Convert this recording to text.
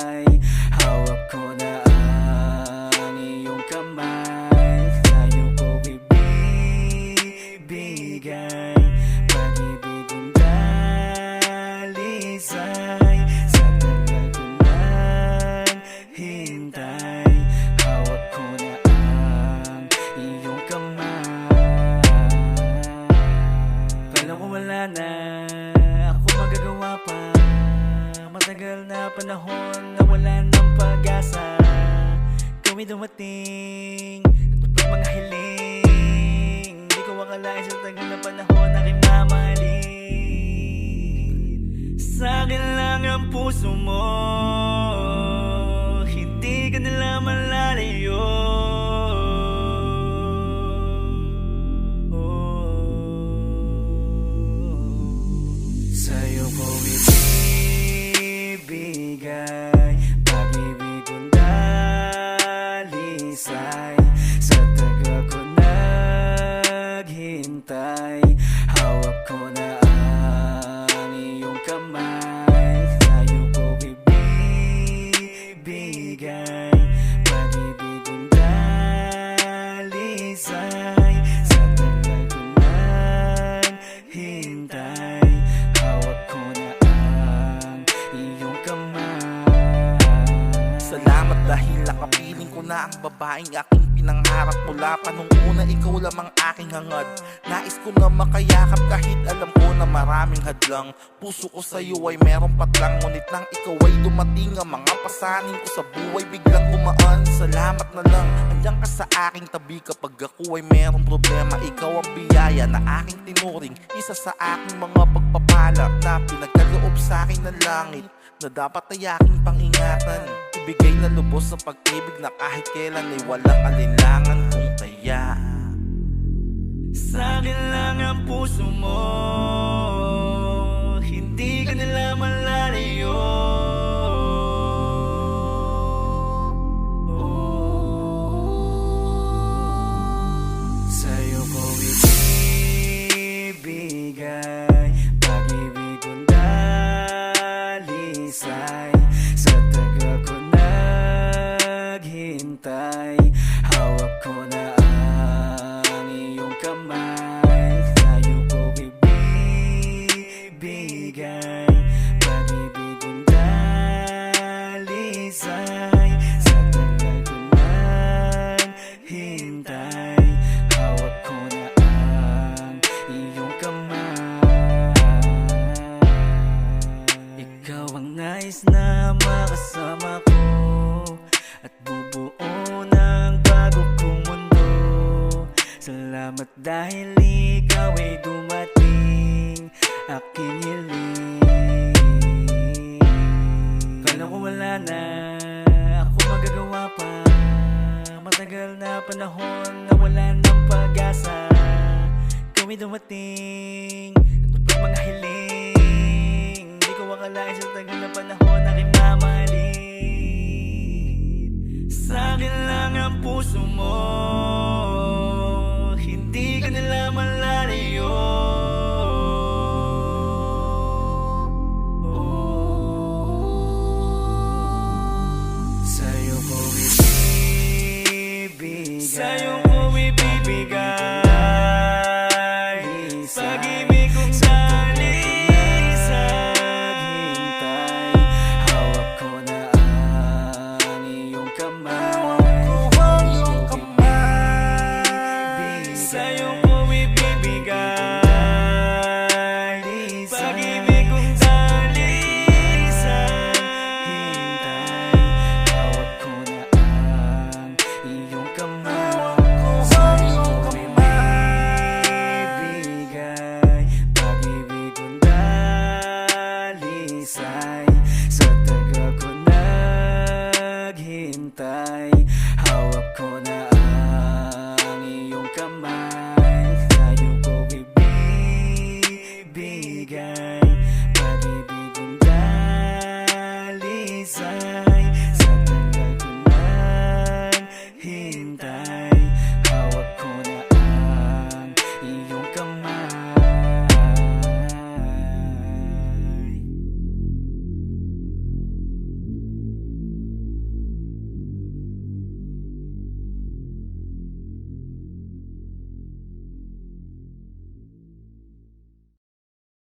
hintay. Hawak ko na ang iyong kamay, sa'yo ko ibibigay. Pag-ibig kong dalisay, sa tagal ko naghintay. Hawak ko na ang iyong kamay. Kala ko wala na ako magagawa pa, matagal na panahon na wala ng pag-asa. Ikaw ay dumating at tupad mga hiling. Di ko akalain sa tagal na panahon na aking mamahalin. Sa'kin lang ang puso mo, hindi ka nila malalayo. Sa'yo ko ibibigay, pag-ibig kong dalisay, sa tagal ko naghintay. Hawak ko na ang iyong kamay, sa'yo ko ibibigay. Pag-ibig kong dalisay, sa tagal ko naghintay. Hawak ko na ang iyong kamay. Salamat dahil nakapiling ko na ang babaeng aking pinangarap. Mula pa nung una, ikaw lamang aking hangad. Nais ko na makayakap kahit alam ko na maraming hadlang. Puso ko sa'yo ay meron patlang, ngunit nang ikaw ay dumating, ang mga pasanin ko sa buhay biglang gumaan. Salamat na lang, andiyan ka sa aking tabi kapag ako ay merong problema. Ikaw ang biyaya na aking tinuring, isa sa aking mga pagpapala na pinagkaloob sa akin ng langit, na dapat ay aking pangingatan. Ibigay na lubos sa pag-ibig na kahit kailan ay walang alinlangan kung kaya. Sa'kin lang ang puso mo, hindi ka nila malalayo. Sa'yo ko ibibigay, pag-ibig kong dalisay, sa tagal ko naghintay. Hawak ko na ang iyong kamay, sa'yo ko ibibigay. Pag-ibig kong dalisay, sa tagal ko naghintay. Hawak ko na ang iyong kamay. Ikaw ang nais na makasama ko at bubuo ng bago kong mundo. Salamat dahil ikaw ay dumating, aking hiling. Kala ko wala na ako magagawa pa, matagal na panahon na wala ng pag-asa. Ikaw ay dumating at tupad mga hiling. Di ko akalain sa tagal na panahon na aking mamahalin. Sa'kin lang ang puso mo, hindi ka nila malalayo. Sa'yo ko ibibigay, sa'yo